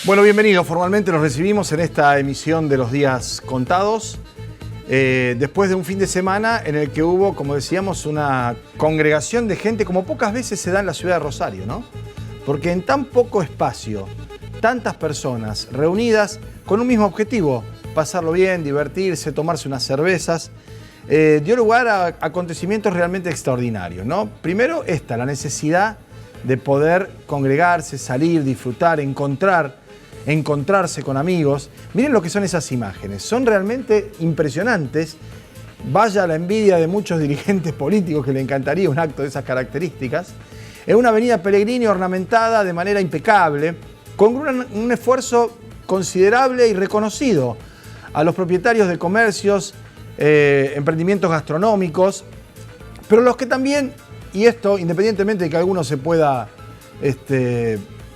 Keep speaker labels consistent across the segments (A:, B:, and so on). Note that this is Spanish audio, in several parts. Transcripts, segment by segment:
A: Bueno, bienvenidos. Formalmente los recibimos en esta emisión de Los Días Contados. Después de un fin de semana en el que hubo, como decíamos, una congregación de gente como pocas veces se da en la ciudad de Rosario, ¿no? Porque en tan poco espacio, tantas personas reunidas con un mismo objetivo, pasarlo bien, divertirse, tomarse unas cervezas, dio lugar a acontecimientos realmente extraordinarios, ¿no? Primero la necesidad de poder congregarse, salir, disfrutar, encontrarse con amigos. Miren lo que son esas imágenes, son realmente impresionantes. Vaya la envidia de muchos dirigentes políticos que le encantaría un acto de esas características. Es una avenida Pellegrini ornamentada de manera impecable, con un esfuerzo considerable y reconocido a los propietarios de comercios, emprendimientos gastronómicos, pero los que también, y esto independientemente de que alguno se pueda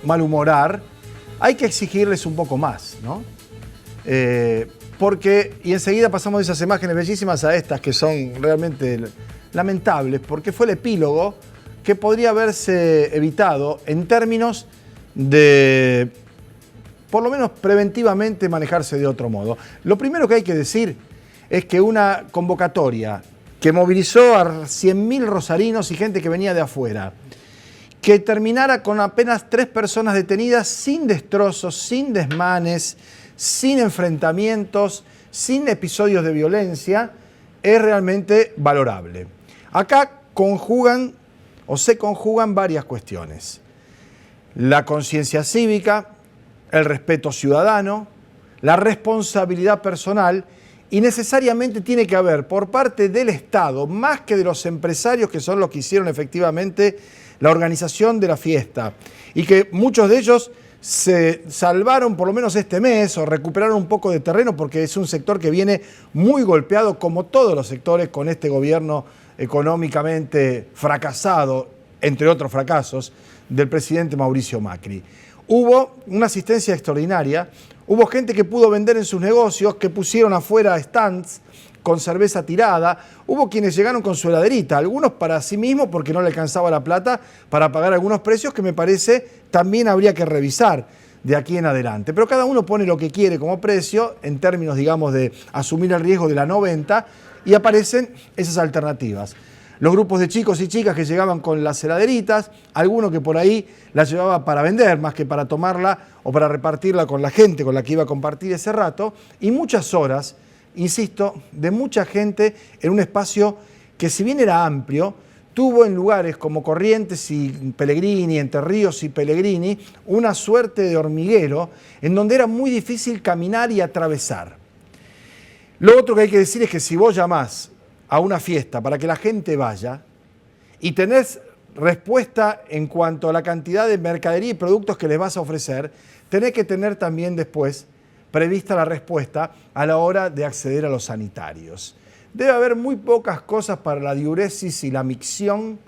A: malhumorar, hay que exigirles un poco más, ¿no? Y enseguida pasamos de esas imágenes bellísimas a estas que son realmente lamentables, porque fue el epílogo que podría haberse evitado en términos de, por lo menos preventivamente, manejarse de otro modo. Lo primero que hay que decir es que una convocatoria que movilizó a 100.000 rosarinos y gente que venía de afuera, que terminara con apenas 3 personas detenidas, sin destrozos, sin desmanes, sin enfrentamientos, sin episodios de violencia, es realmente valorable. Acá se conjugan varias cuestiones. La conciencia cívica, el respeto ciudadano, la responsabilidad personal, y necesariamente tiene que haber por parte del Estado, más que de los empresarios que son los que hicieron efectivamente la organización de la fiesta, y que muchos de ellos se salvaron por lo menos este mes o recuperaron un poco de terreno, porque es un sector que viene muy golpeado, como todos los sectores, con este gobierno económicamente fracasado, entre otros fracasos, del presidente Mauricio Macri. Hubo una asistencia extraordinaria, hubo gente que pudo vender en sus negocios, que pusieron afuera stands con cerveza tirada, hubo quienes llegaron con su heladerita, algunos para sí mismos porque no le alcanzaba la plata para pagar algunos precios que me parece también habría que revisar de aquí en adelante. Pero cada uno pone lo que quiere como precio en términos, digamos, de asumir el riesgo de la no venta, y aparecen esas alternativas. Los grupos de chicos y chicas que llegaban con las heladeritas, alguno que por ahí la llevaba para vender más que para tomarla o para repartirla con la gente con la que iba a compartir ese rato, y muchas horas, insisto, de mucha gente en un espacio que, si bien era amplio, tuvo en lugares como Corrientes y Pellegrini, Entre Ríos y Pellegrini, una suerte de hormiguero en donde era muy difícil caminar y atravesar. Lo otro que hay que decir es que si vos llamás a una fiesta para que la gente vaya y tenés respuesta en cuanto a la cantidad de mercadería y productos que les vas a ofrecer, tenés que tener también después prevista la respuesta a la hora de acceder a los sanitarios. Debe haber muy pocas cosas para la diuresis y la micción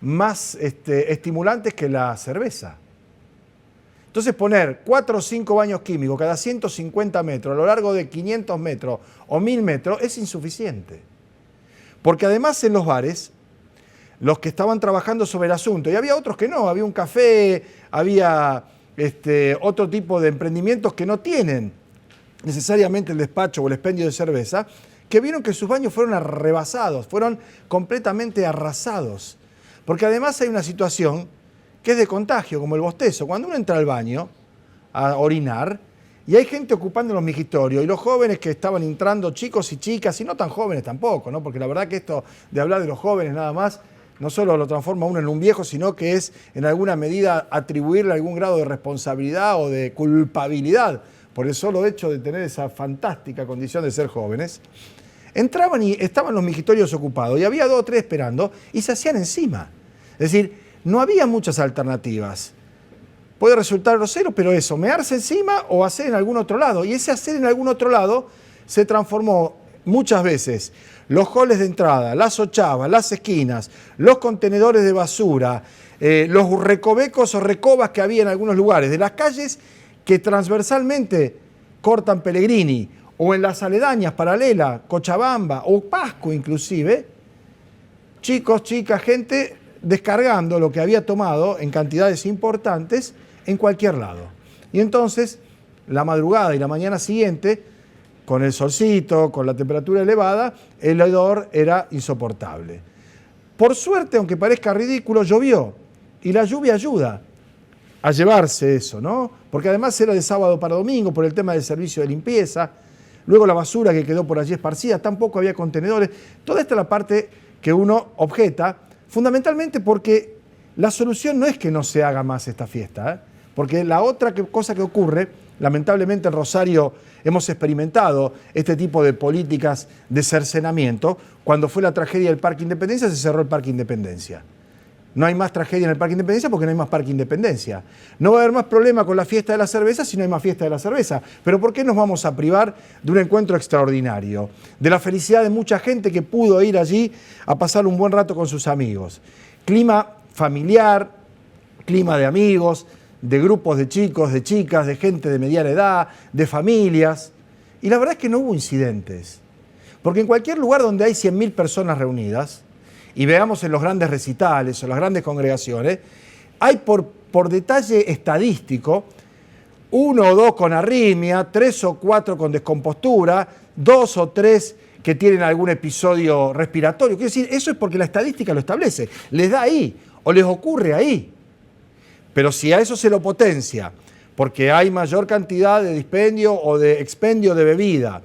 A: más estimulantes que la cerveza. Entonces poner 4 o 5 baños químicos cada 150 metros a lo largo de 500 metros o 1000 metros es insuficiente. Porque además en los bares, los que estaban trabajando sobre el asunto, y había otros que no, había un café, había otro tipo de emprendimientos que no tienen necesariamente el despacho o el expendio de cerveza, que vieron que sus baños fueron rebasados, fueron completamente arrasados. Porque además hay una situación que es de contagio, como el bostezo. Cuando uno entra al baño a orinar, y hay gente ocupando los mijitorios, y los jóvenes que estaban entrando, chicos y chicas, y no tan jóvenes tampoco, ¿no? Porque la verdad que esto de hablar de los jóvenes nada más, no solo lo transforma a uno en un viejo, sino que es en alguna medida atribuirle algún grado de responsabilidad o de culpabilidad por el solo hecho de tener esa fantástica condición de ser jóvenes. Entraban y estaban los mijitorios ocupados, y había 2 o 3 esperando, y se hacían encima. Es decir, no había muchas alternativas. Puede resultar grosero, pero eso, mearse encima o hacer en algún otro lado. Y ese hacer en algún otro lado se transformó muchas veces los halls de entrada, las ochavas, las esquinas, los contenedores de basura, los recovecos o recobas que había en algunos lugares de las calles que transversalmente cortan Pellegrini, o en las aledañas paralelas, Cochabamba o Pasco inclusive, chicos, chicas, gente descargando lo que había tomado en cantidades importantes en cualquier lado. Y entonces, la madrugada y la mañana siguiente, con el solcito, con la temperatura elevada, el hedor era insoportable. Por suerte, aunque parezca ridículo, llovió. Y la lluvia ayuda a llevarse eso, ¿no? Porque además era de sábado para domingo por el tema del servicio de limpieza. Luego la basura que quedó por allí esparcida, tampoco había contenedores. Toda esta es la parte que uno objeta, fundamentalmente porque la solución no es que no se haga más esta fiesta, ¿eh? Porque la otra cosa que ocurre, lamentablemente en Rosario hemos experimentado este tipo de políticas de cercenamiento. Cuando fue la tragedia del Parque Independencia, se cerró el Parque Independencia. No hay más tragedia en el Parque Independencia porque no hay más Parque Independencia. No va a haber más problema con la fiesta de la cerveza si no hay más fiesta de la cerveza. Pero ¿por qué nos vamos a privar de un encuentro extraordinario? De la felicidad de mucha gente que pudo ir allí a pasar un buen rato con sus amigos. Clima familiar, clima de amigos, de grupos de chicos, de chicas, de gente de mediana edad, de familias. Y la verdad es que no hubo incidentes. Porque en cualquier lugar donde hay 100.000 personas reunidas, y veamos en los grandes recitales o las grandes congregaciones, hay por detalle estadístico 1 o 2 con arritmia, 3 o 4 con descompostura, 2 o 3 que tienen algún episodio respiratorio. Quiero decir, eso es porque la estadística lo establece. Les da ahí o les ocurre ahí. Pero si a eso se lo potencia, porque hay mayor cantidad de dispendio o de expendio de bebida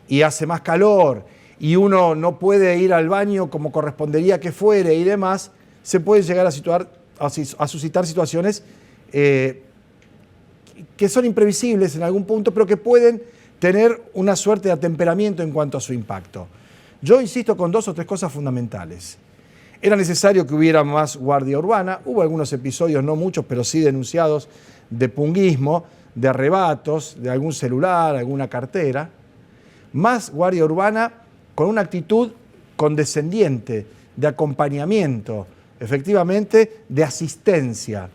A: y hace más calor y uno no puede ir al baño como correspondería que fuere y demás, se puede llegar a suscitar situaciones que son imprevisibles en algún punto, pero que pueden tener una suerte de atemperamiento en cuanto a su impacto. Yo insisto con 2 o 3 cosas fundamentales. Era necesario que hubiera más guardia urbana. Hubo algunos episodios, no muchos, pero sí denunciados, de punguismo, de arrebatos, de algún celular, alguna cartera. Más guardia urbana con una actitud condescendiente, de acompañamiento, efectivamente, de asistencia.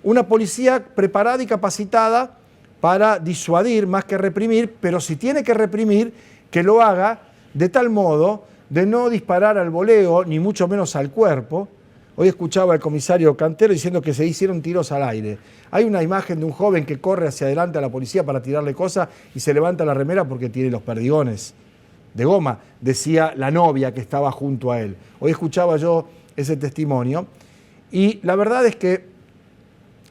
A: Una policía preparada y capacitada para disuadir más que reprimir, pero si tiene que reprimir, que lo haga de tal modo de no disparar al voleo, ni mucho menos al cuerpo. Hoy escuchaba al comisario Cantero diciendo que se hicieron tiros al aire. Hay una imagen de un joven que corre hacia adelante a la policía para tirarle cosas y se levanta la remera porque tiene los perdigones de goma, decía la novia que estaba junto a él. Hoy escuchaba yo ese testimonio y la verdad es que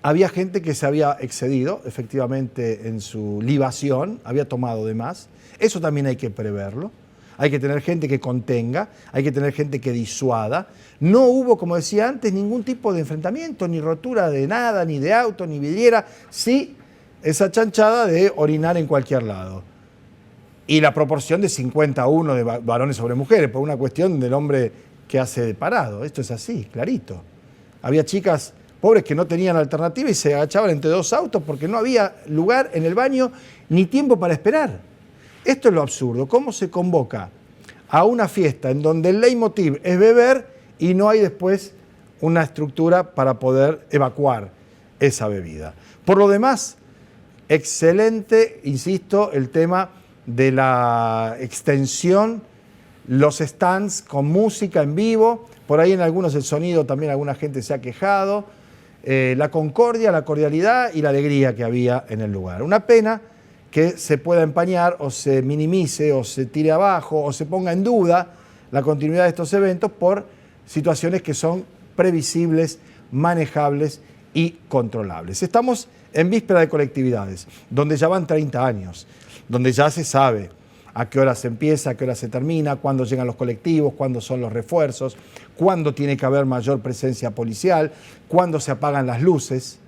A: había gente que se había excedido efectivamente en su libación, había tomado de más. Eso también hay que preverlo. Hay que tener gente que contenga, hay que tener gente que disuada. No hubo, como decía antes, ningún tipo de enfrentamiento, ni rotura de nada, ni de auto, ni vidriera. Sí, esa chanchada de orinar en cualquier lado. Y la proporción de 50-1 de varones sobre mujeres, por una cuestión del hombre que hace de parado. Esto es así, clarito. Había chicas pobres que no tenían alternativa y se agachaban entre 2 autos porque no había lugar en el baño ni tiempo para esperar. Esto es lo absurdo. ¿Cómo se convoca a una fiesta en donde el leitmotiv es beber y no hay después una estructura para poder evacuar esa bebida? Por lo demás, excelente, insisto, el tema de la extensión, los stands con música en vivo, por ahí en algunos el sonido también alguna gente se ha quejado, la concordia, la cordialidad y la alegría que había en el lugar. Una pena que se pueda empañar o se minimice o se tire abajo o se ponga en duda la continuidad de estos eventos por situaciones que son previsibles, manejables y controlables. Estamos en víspera de colectividades, donde ya van 30 años, donde ya se sabe a qué hora se empieza, a qué hora se termina, cuándo llegan los colectivos, cuándo son los refuerzos, cuándo tiene que haber mayor presencia policial, cuándo se apagan las luces,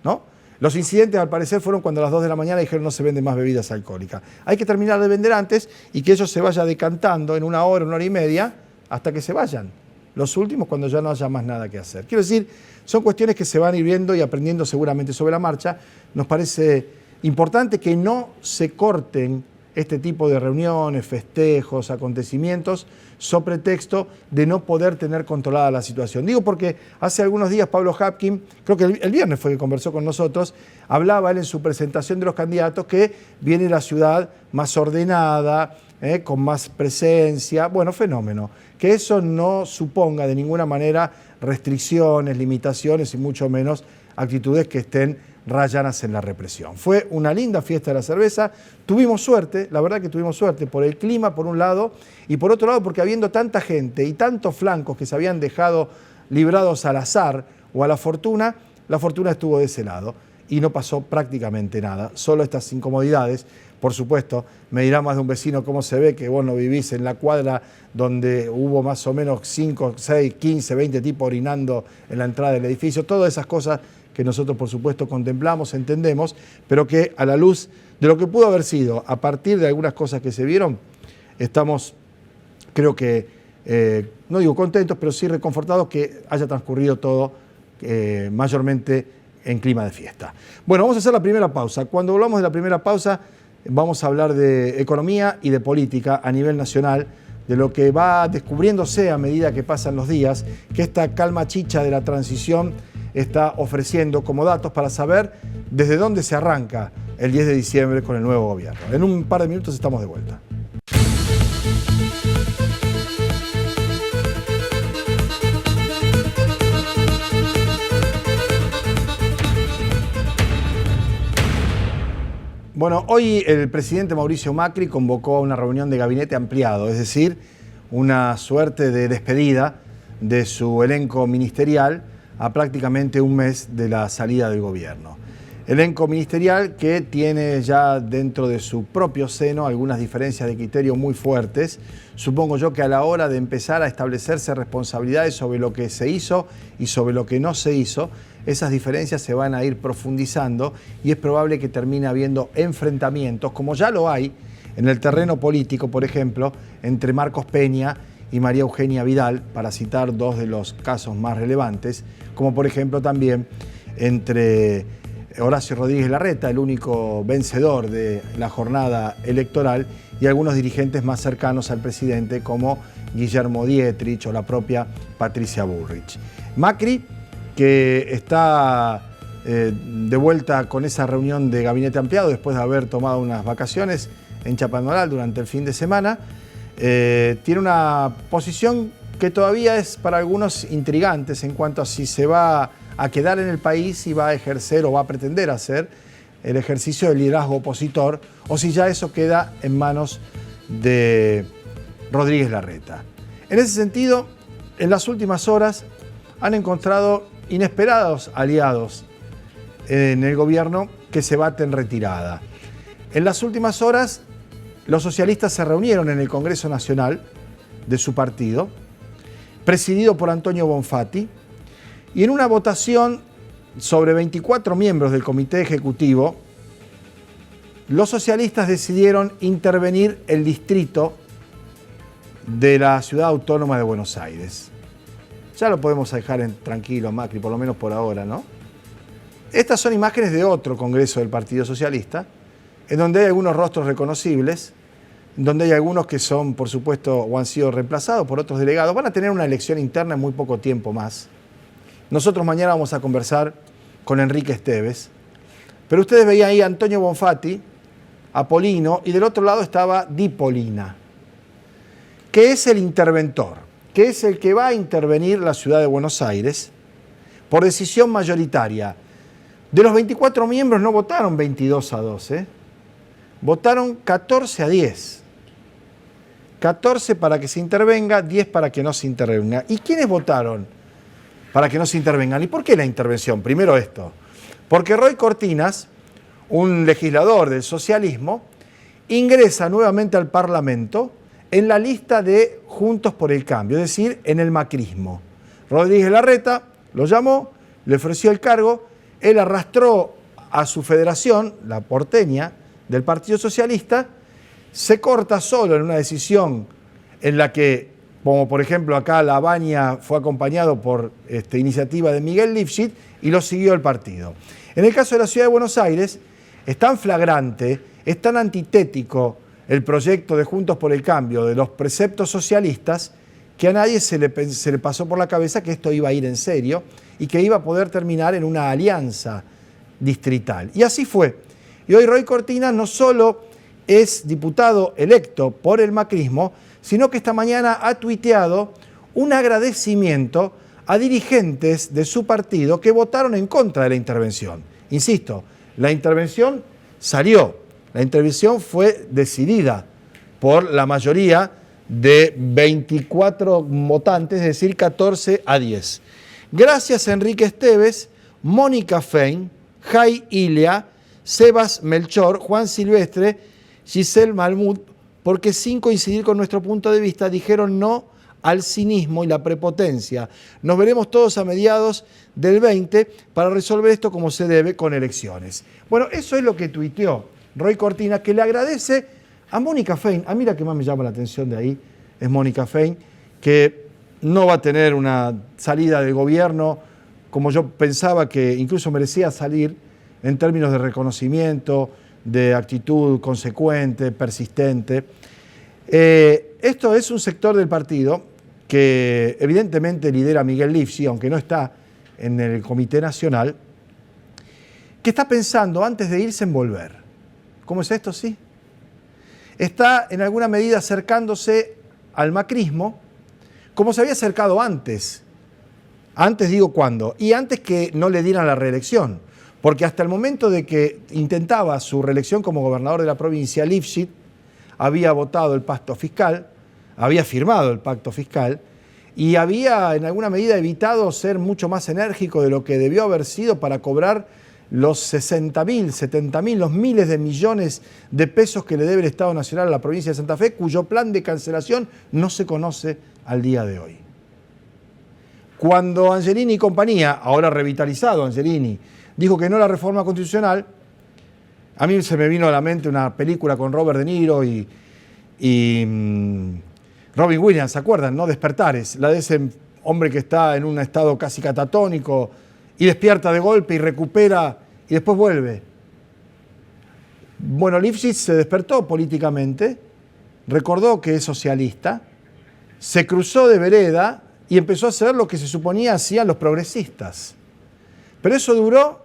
A: ¿no? Los incidentes, al parecer, fueron cuando a las 2 de la mañana dijeron no se venden más bebidas alcohólicas. Hay que terminar de vender antes y que eso se vaya decantando en 1 hora, 1 hora y media, hasta que se vayan. Los últimos cuando ya no haya más nada que hacer. Quiero decir, son cuestiones que se van a ir viendo y aprendiendo seguramente sobre la marcha. Nos parece importante que no se corten este tipo de reuniones, festejos, acontecimientos, sobre pretexto de no poder tener controlada la situación. Digo porque hace algunos días Pablo Hapkin, creo que el viernes fue que conversó con nosotros, hablaba él en su presentación de los candidatos que viene la ciudad más ordenada, con más presencia, bueno, fenómeno. Que eso no suponga de ninguna manera restricciones, limitaciones y mucho menos actitudes que estén rayanas en la represión. Fue una linda fiesta de la cerveza, tuvimos suerte, la verdad que tuvimos suerte, por el clima por un lado, y por otro lado porque habiendo tanta gente y tantos flancos que se habían dejado librados al azar o a la fortuna estuvo de ese lado y no pasó prácticamente nada, solo estas incomodidades. Por supuesto, me dirá más de un vecino cómo se ve que vos no vivís en la cuadra donde hubo más o menos 5, 6, 15, 20 tipos orinando en la entrada del edificio. Todas esas cosas que nosotros, por supuesto, contemplamos, entendemos, pero que a la luz de lo que pudo haber sido, a partir de algunas cosas que se vieron, estamos, creo que, no digo contentos, pero sí reconfortados que haya transcurrido todo mayormente en clima de fiesta. Bueno, vamos a hacer la primera pausa. Cuando volvamos de la primera pausa, vamos a hablar de economía y de política a nivel nacional, de lo que va descubriéndose a medida que pasan los días, que esta calma chicha de la transición está ofreciendo como datos para saber desde dónde se arranca el 10 de diciembre con el nuevo gobierno. En un par de minutos estamos de vuelta. Bueno, hoy el presidente Mauricio Macri convocó a una reunión de gabinete ampliado, es decir, una suerte de despedida de su elenco ministerial a prácticamente un mes de la salida del gobierno. Elenco ministerial que tiene ya dentro de su propio seno algunas diferencias de criterio muy fuertes. Supongo yo que a la hora de empezar a establecerse responsabilidades sobre lo que se hizo y sobre lo que no se hizo, esas diferencias se van a ir profundizando y es probable que termine habiendo enfrentamientos, como ya lo hay en el terreno político, por ejemplo, entre Marcos Peña y María Eugenia Vidal, para citar dos de los casos más relevantes, como por ejemplo también entre Horacio Rodríguez Larreta, el único vencedor de la jornada electoral, y algunos dirigentes más cercanos al presidente como Guillermo Dietrich o la propia Patricia Bullrich. Macri, que está de vuelta con esa reunión de gabinete ampliado después de haber tomado unas vacaciones en Chapadmalal durante el fin de semana, tiene una posición que todavía es para algunos intrigantes en cuanto a si se va a quedar en el país y va a ejercer o va a pretender hacer el ejercicio del liderazgo opositor o si ya eso queda en manos de Rodríguez Larreta. En ese sentido, en las últimas horas han encontrado inesperados aliados en el gobierno que se baten retirada. En las últimas horas, los socialistas se reunieron en el Congreso Nacional de su partido, presidido por Antonio Bonfatti, y en una votación sobre 24 miembros del Comité Ejecutivo, los socialistas decidieron intervenir el distrito de la Ciudad Autónoma de Buenos Aires. Ya lo podemos dejar tranquilo, Macri, por lo menos por ahora, ¿no? Estas son imágenes de otro congreso del Partido Socialista, en donde hay algunos rostros reconocibles, en donde hay algunos que son, por supuesto, o han sido reemplazados por otros delegados. Van a tener una elección interna en muy poco tiempo más. Nosotros mañana vamos a conversar con Enrique Esteves, pero ustedes veían ahí a Antonio Bonfatti, a Polino, y del otro lado estaba Di Polina, que es el interventor, que es el que va a intervenir la ciudad de Buenos Aires por decisión mayoritaria. De los 24 miembros no votaron 22-2, votaron 14-10. 14 para que se intervenga, 10 para que no se intervenga. ¿Y quiénes votaron para que no se intervengan? ¿Y por qué la intervención? Primero esto, porque Roy Cortinas, un legislador del socialismo, ingresa nuevamente al Parlamento en la lista de Juntos por el Cambio, es decir, en el macrismo. Rodríguez Larreta lo llamó, le ofreció el cargo, él arrastró a su federación, la porteña, del Partido Socialista, se corta solo en una decisión en la que, como por ejemplo acá La Baña fue acompañado por iniciativa de Miguel Lifshitz y lo siguió el partido. En el caso de la Ciudad de Buenos Aires, es tan flagrante, es tan antitético el proyecto de Juntos por el Cambio, de los preceptos socialistas, que a nadie se le pasó por la cabeza que esto iba a ir en serio y que iba a poder terminar en una alianza distrital. Y así fue. Y hoy Roy Cortinas no solo es diputado electo por el macrismo, sino que esta mañana ha tuiteado un agradecimiento a dirigentes de su partido que votaron en contra de la intervención. Insisto, la intervención salió, la intervención fue decidida por la mayoría de 24 votantes, es decir, 14-10. Gracias a Enrique Esteves, Mónica Fein, Jai Ilia, Sebas Melchor, Juan Silvestre, Giselle Malmut, porque sin coincidir con nuestro punto de vista dijeron no al cinismo y la prepotencia. Nos veremos todos a mediados del 20 para resolver esto como se debe con elecciones. Bueno, eso es lo que tuiteó Roy Cortina, que le agradece a Mónica Fein. A mí la que más me llama la atención de ahí es Mónica Fein, que no va a tener una salida de gobierno como yo pensaba que incluso merecía salir en términos de reconocimiento, de actitud consecuente, persistente. Esto es un sector del partido que evidentemente lidera Miguel Lifschitz, aunque no está en el Comité Nacional, que está pensando antes de irse en volver. ¿Cómo es esto? Sí. Está en alguna medida acercándose al macrismo, como se había acercado antes. Antes digo cuándo, y antes que no le dieran la reelección, porque hasta el momento de que intentaba su reelección como gobernador de la provincia, Lifschitz había votado el pacto fiscal, había firmado el pacto fiscal y había en alguna medida evitado ser mucho más enérgico de lo que debió haber sido para cobrar los 60.000, 70.000, los miles de millones de pesos que le debe el Estado Nacional a la provincia de Santa Fe, cuyo plan de cancelación no se conoce al día de hoy. Cuando Angelini y compañía, ahora revitalizado Angelini, dijo que no a la reforma constitucional, a mí se me vino a la mente una película con Robert De Niro y Robin Williams, ¿se acuerdan? ¿No? Despertares, la de ese hombre que está en un estado casi catatónico y despierta de golpe y recupera y después vuelve. Bueno, Lifschitz se despertó políticamente, recordó que es socialista, se cruzó de vereda y empezó a hacer lo que se suponía hacían los progresistas. Pero eso duró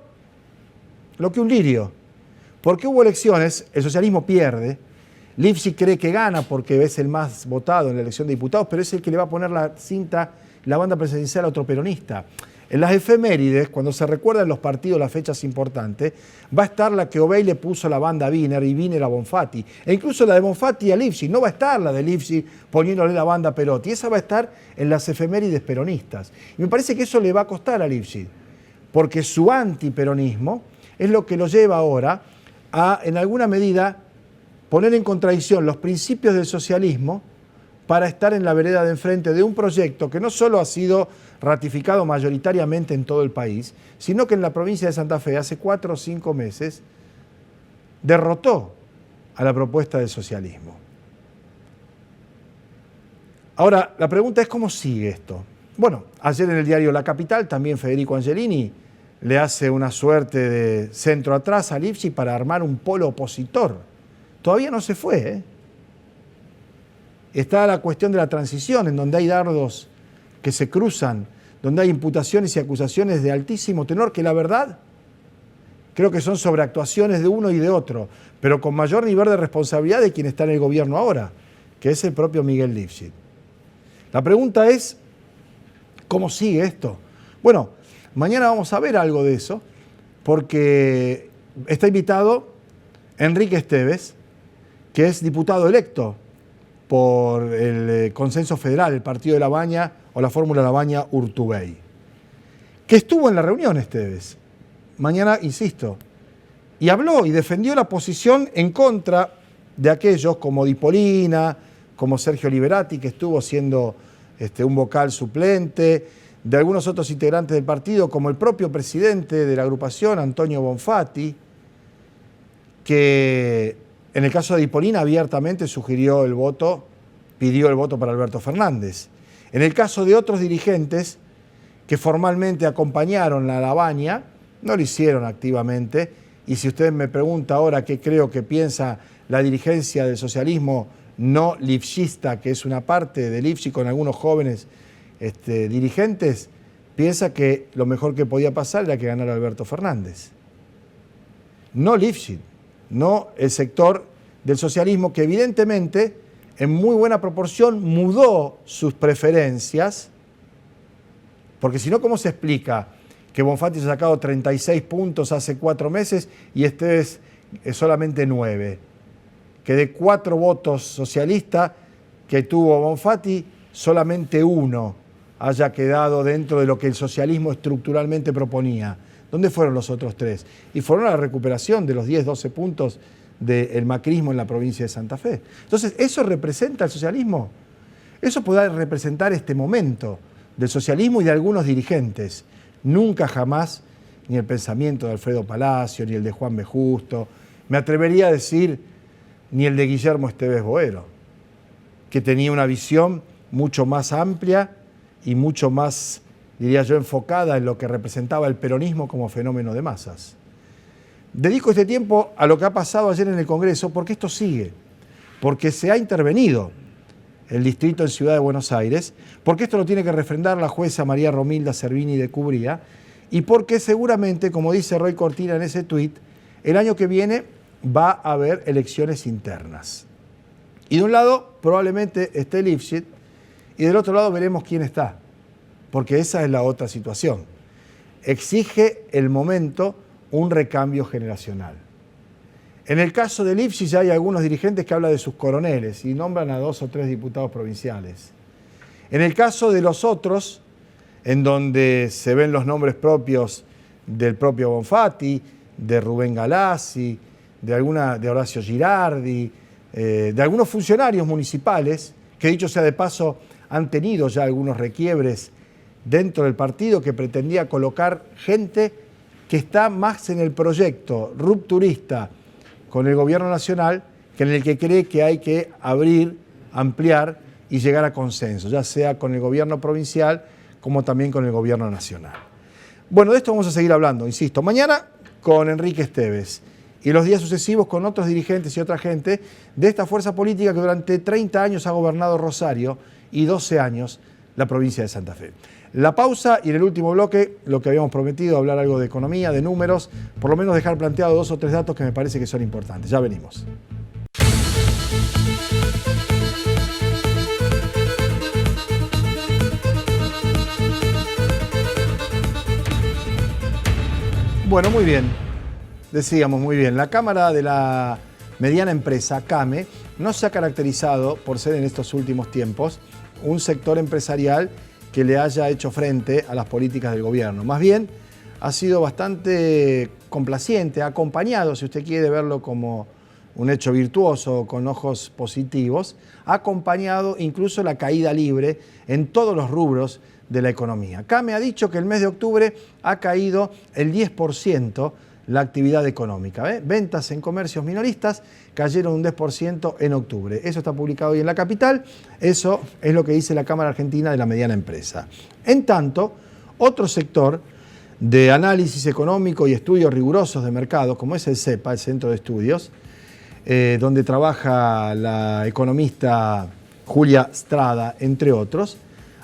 A: lo que un lirio, porque hubo elecciones, el socialismo pierde, Lifschitz cree que gana porque es el más votado en la elección de diputados, pero es el que le va a poner la cinta, la banda presidencial a otro peronista. En las efemérides, cuando se recuerdan los partidos, las fechas importantes, va a estar la que Obey le puso la banda a Wiener y Wiener a Bonfatti. E incluso la de Bonfatti a Lifschitz. No va a estar la de Lifschitz poniéndole la banda a Perotti. Esa va a estar en las efemérides peronistas. Y me parece que eso le va a costar a Lifschitz, porque su antiperonismo es lo que lo lleva ahora a, en alguna medida, poner en contradicción los principios del socialismo para estar en la vereda de enfrente de un proyecto que no solo ha sido ratificado mayoritariamente en todo el país, sino que en la provincia de Santa Fe hace 4 o 5 meses derrotó a la propuesta del socialismo. Ahora, la pregunta es ¿cómo sigue esto? Bueno, ayer en el diario La Capital también Federico Angelini le hace una suerte de centro atrás a Lifschitz para armar un polo opositor. Todavía no se fue, ¿eh? Está la cuestión de la transición, en donde hay dardos que se cruzan, donde hay imputaciones y acusaciones de altísimo tenor, que la verdad creo que son sobreactuaciones de uno y de otro, pero con mayor nivel de responsabilidad de quien está en el gobierno ahora, que es el propio Miguel Lifschitz. La pregunta es, ¿cómo sigue esto? Bueno, mañana vamos a ver algo de eso, porque está invitado Enrique Esteves, que es diputado electo por el Consenso Federal, el Partido de La Baña o la Fórmula La Baña Urtubey, que estuvo en la reunión Esteves, mañana, insisto, y habló y defendió la posición en contra de aquellos como Di Polina, como Sergio Liberati, que estuvo siendo un vocal suplente, de algunos otros integrantes del partido, como el propio presidente de la agrupación, Antonio Bonfatti, que en el caso de Di Polina abiertamente sugirió el voto, pidió el voto para Alberto Fernández. En el caso de otros dirigentes que formalmente acompañaron a La Baña, no lo hicieron activamente, y si usted me pregunta ahora qué creo que piensa la dirigencia del socialismo no lifschista, que es una parte de Lifschitz con algunos jóvenes dirigentes, piensa que lo mejor que podía pasar era que ganara Alberto Fernández. No Lifschitz, no el sector del socialismo que evidentemente en muy buena proporción mudó sus preferencias, porque si no, ¿cómo se explica que Bonfatti se ha sacado 36 puntos hace 4 meses y Esteves solamente 9. Que de 4 votos socialistas que tuvo Bonfatti, solamente 1 haya quedado dentro de lo que el socialismo estructuralmente proponía. ¿Dónde fueron los otros 3? Y fueron a la recuperación de los 10, 12 puntos del macrismo en la provincia de Santa Fe. Entonces, ¿eso representa el socialismo? Eso puede representar este momento del socialismo y de algunos dirigentes. Nunca jamás, ni el pensamiento de Alfredo Palacio, ni el de Juan B. Justo, me atrevería a decir, ni el de Guillermo Esteves Boero, que tenía una visión mucho más amplia y mucho más, diría yo, enfocada en lo que representaba el peronismo como fenómeno de masas. Dedico este tiempo a lo que ha pasado ayer en el Congreso porque esto sigue, porque se ha intervenido el distrito en Ciudad de Buenos Aires, porque esto lo tiene que refrendar la jueza María Romilda Servini de Cubría y porque seguramente, como dice Roy Cortina en ese tuit, el año que viene va a haber elecciones internas. Y de un lado probablemente esté Lifshitz y del otro lado veremos quién está, porque esa es la otra situación. Exige el momento un recambio generacional. En el caso de Lifshitz ya hay algunos dirigentes que hablan de sus coroneles y nombran a 2 o 3 diputados provinciales. En el caso de los otros, en donde se ven los nombres propios del propio Bonfatti, de Rubén Galassi, de Horacio Girardi, de algunos funcionarios municipales, que dicho sea de paso, han tenido ya algunos requiebres dentro del partido que pretendía colocar gente que está más en el proyecto rupturista con el gobierno nacional que en el que cree que hay que abrir, ampliar y llegar a consenso, ya sea con el gobierno provincial como también con el gobierno nacional. Bueno, de esto vamos a seguir hablando, insisto, mañana con Enrique Esteves y los días sucesivos con otros dirigentes y otra gente de esta fuerza política que durante 30 años ha gobernado Rosario y 12 años la provincia de Santa Fe. La pausa y en el último bloque, lo que habíamos prometido, hablar algo de economía, de números, por lo menos dejar planteado 2 o 3 datos que me parece que son importantes. Ya venimos. Bueno, muy bien. Decíamos muy bien. La Cámara de la Mediana Empresa, CAME, no se ha caracterizado por ser en estos últimos tiempos un sector empresarial que le haya hecho frente a las políticas del gobierno. Más bien, ha sido bastante complaciente, ha acompañado, si usted quiere verlo como un hecho virtuoso, con ojos positivos, ha acompañado incluso la caída libre en todos los rubros de la economía. CAME ha dicho que el mes de octubre ha caído el 10% la actividad económica. Ventas en comercios minoristas cayeron un 10% en octubre. Eso está publicado hoy en La Capital. Eso es lo que dice la Cámara Argentina de la Mediana Empresa. En tanto, otro sector de análisis económico y estudios rigurosos de mercado, como es el CEPA, el Centro de Estudios, donde trabaja la economista Julia Strada, entre otros,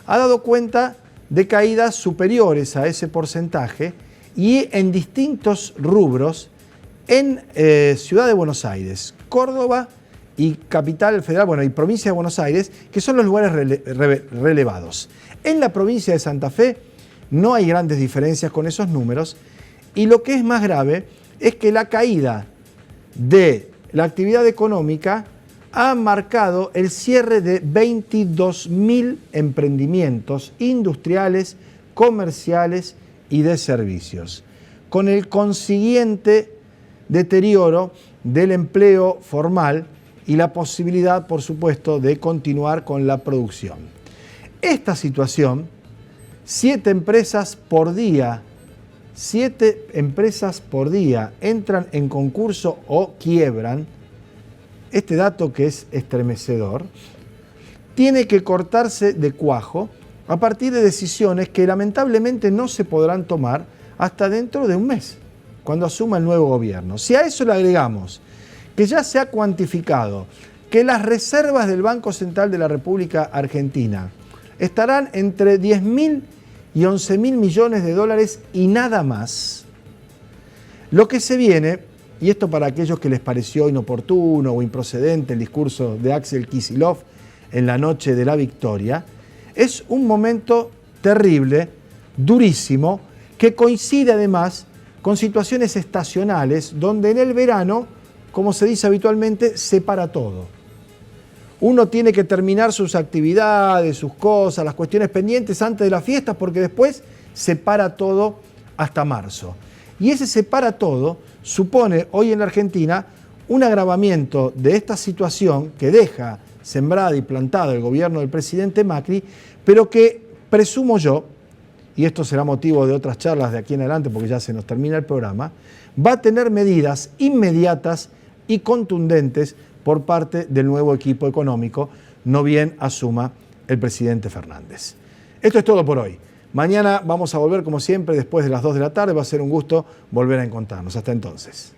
A: ha dado cuenta de caídas superiores a ese porcentaje y en distintos rubros en Ciudad de Buenos Aires, Córdoba y Capital Federal, bueno, y Provincia de Buenos Aires, que son los lugares relevados. En la provincia de Santa Fe no hay grandes diferencias con esos números y lo que es más grave es que la caída de la actividad económica ha marcado el cierre de 22.000 emprendimientos industriales, comerciales y de servicios, con el consiguiente deterioro del empleo formal y la posibilidad, por supuesto, de continuar con la producción. Esta situación, 7 empresas por día entran en concurso o quiebran. Este dato, que es estremecedor, tiene que cortarse de cuajo a partir de decisiones que lamentablemente no se podrán tomar hasta dentro de un mes, cuando asuma el nuevo gobierno. Si a eso le agregamos que ya se ha cuantificado que las reservas del Banco Central de la República Argentina estarán entre 10.000 y 11.000 millones de dólares y nada más, lo que se viene, y esto para aquellos que les pareció inoportuno o improcedente el discurso de Axel Kicillof en la noche de la victoria, es un momento terrible, durísimo, que coincide además con situaciones estacionales, donde en el verano, como se dice habitualmente, se para todo. Uno tiene que terminar sus actividades, sus cosas, las cuestiones pendientes antes de las fiestas, porque después se para todo hasta marzo. Y ese se para todo supone hoy en la Argentina un agravamiento de esta situación que deja sembrada y plantada el gobierno del presidente Macri, pero que presumo yo, y esto será motivo de otras charlas de aquí en adelante porque ya se nos termina el programa, va a tener medidas inmediatas y contundentes por parte del nuevo equipo económico, no bien asuma el presidente Fernández. Esto es todo por hoy. Mañana vamos a volver como siempre después de las 2 de la tarde. Va a ser un gusto volver a encontrarnos. Hasta entonces.